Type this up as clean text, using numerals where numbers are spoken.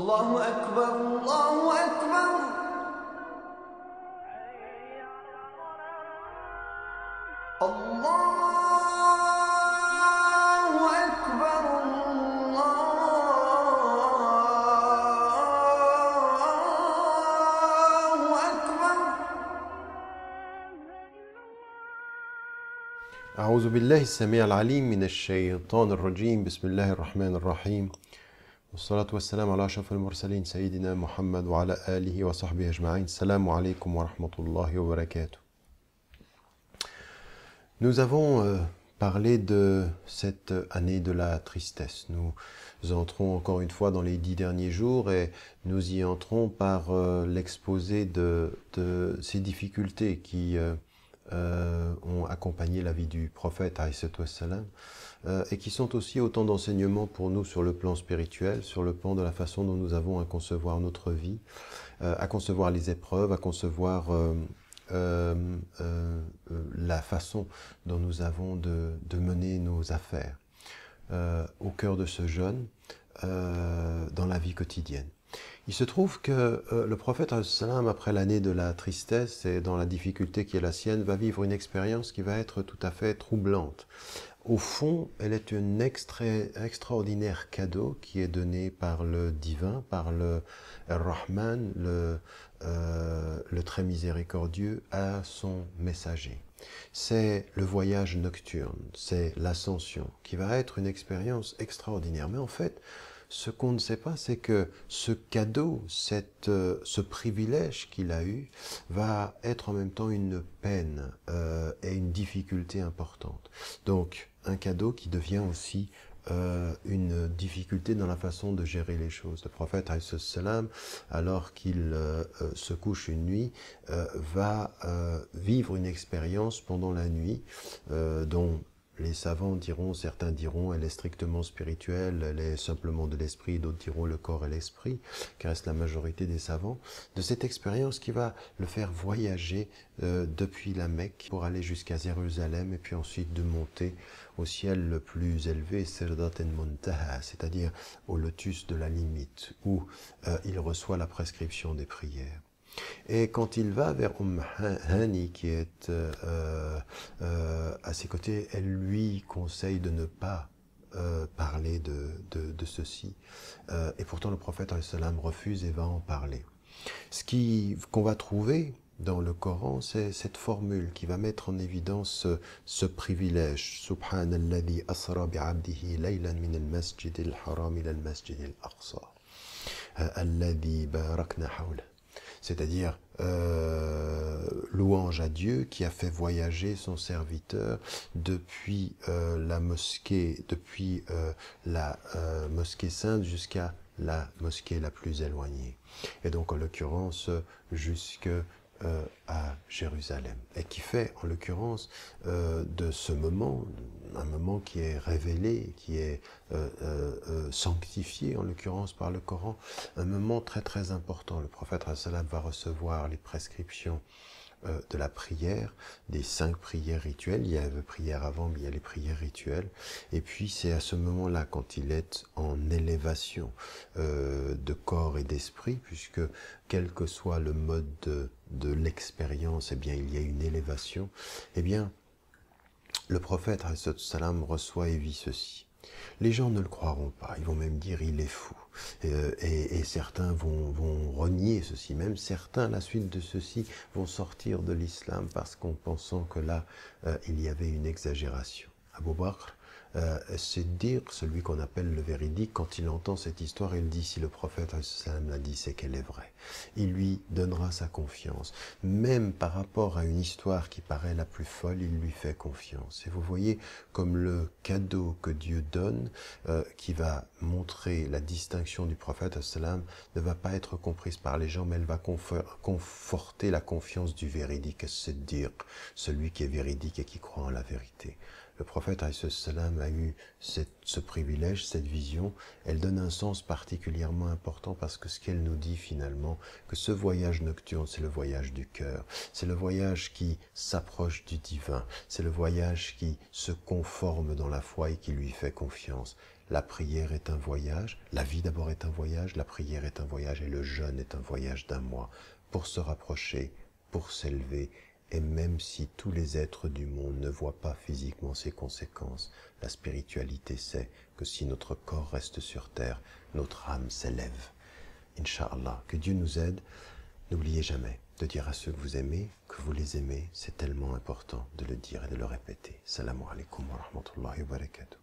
الله أكبر الله أكبر الله أكبر الله أكبر. أعوذ بالله السميع العليم من الشيطان الرجيم. بسم الله الرحمن الرحيم. والصلاة والسلام على أشرف المرسلين سيدنا محمد وعلى آله وصحبه أجمعين. السلام عليكم ورحمة الله وبركاته. Nous avons parlé de cette année de la tristesse. Nous entrons encore une fois dans les 10 derniers jours et nous y entrons par l'exposé de ces difficultés qui ont accompagné la vie du prophète et qui sont aussi autant d'enseignements pour nous sur le plan spirituel, sur le plan de la façon dont nous avons à concevoir notre vie, à concevoir les épreuves, à concevoir la façon dont nous avons de mener nos affaires au cœur de ce jeûne dans la vie quotidienne. Il se trouve que le prophète, après l'année de la tristesse et dans la difficulté qui est la sienne, va vivre une expérience qui va être tout à fait troublante. Au fond, elle est un extraordinaire cadeau qui est donné par le divin, par le Rahman, le très miséricordieux, à son messager. C'est le voyage nocturne, c'est l'ascension, qui va être une expérience extraordinaire. Mais en fait, ce qu'on ne sait pas, c'est que ce cadeau, ce privilège qu'il a eu, va être en même temps une peine et une difficulté importante. Donc, un cadeau qui devient aussi une difficulté dans la façon de gérer les choses. Le prophète, alors qu'il se couche une nuit, va vivre une expérience pendant la nuit dont les savants diront, certains diront, elle est strictement spirituelle, elle est simplement de l'esprit, d'autres diront le corps et l'esprit, qui reste la majorité des savants, de cette expérience qui va le faire voyager depuis la Mecque pour aller jusqu'à Jérusalem et puis ensuite de monter au ciel le plus élevé, Sirdat al-Muntaha, c'est-à-dire au lotus de la limite, où il reçoit la prescription des prières. Et quand il va vers Hani, qui est à ses côtés, elle lui conseille de ne pas parler de ceci. Et pourtant le prophète refuse et va en parler. Ce qu'on va trouver dans le Coran, c'est cette formule qui va mettre en évidence ce privilège. Subhanalladhi asra bi'abdihi laylan min al-masjid al-haram ila al-masjid al-aqsa. Alladhi barakna hawla. C'est-à-dire louange à Dieu qui a fait voyager son serviteur depuis la mosquée sainte jusqu'à la mosquée la plus éloignée. Et donc en l'occurrence jusque à Jérusalem, et qui fait en l'occurrence de ce moment, un moment qui est révélé, qui est sanctifié en l'occurrence par le Coran, un moment très très important. Le prophète va recevoir les prescriptions de la prière, des 5 prières rituelles. Il y a les prières avant, mais il y a les prières rituelles. Et puis c'est à ce moment-là, quand il est en élévation de corps et d'esprit, puisque quel que soit le mode de l'expérience, eh bien il y a une élévation, eh bien le prophète reçoit et vit ceci. Les gens ne le croiront pas, ils vont même dire il est fou. Et certains vont renier ceci, même certains à la suite de ceci vont sortir de l'islam parce qu'en pensant que là il y avait une exagération. Abu Bakr, Siddiq, celui qu'on appelle le véridique, quand il entend cette histoire, il dit si le prophète l'a dit, c'est qu'elle est vraie. Il lui donnera sa confiance. Même par rapport à une histoire qui paraît la plus folle, il lui fait confiance. Et vous voyez comme le cadeau que Dieu donne, qui va montrer la distinction du prophète, ne va pas être comprise par les gens, mais elle va conforter la confiance du véridique, Siddiq, celui qui est véridique et qui croit en la vérité. Le prophète a eu ce privilège, cette vision. Elle donne un sens particulièrement important parce que ce qu'elle nous dit finalement, que ce voyage nocturne, c'est le voyage du cœur. C'est le voyage qui s'approche du divin. C'est le voyage qui se conforme dans la foi et qui lui fait confiance. La prière est un voyage, la vie d'abord est un voyage, la prière est un voyage et le jeûne est un voyage d'un mois pour se rapprocher, pour s'élever. Et même si tous les êtres du monde ne voient pas physiquement ses conséquences, la spiritualité sait que si notre corps reste sur terre, notre âme s'élève. Inch'Allah, que Dieu nous aide. N'oubliez jamais de dire à ceux que vous aimez, que vous les aimez. C'est tellement important de le dire et de le répéter. Salam alaikum wa rahmatullahi wa barakatuh.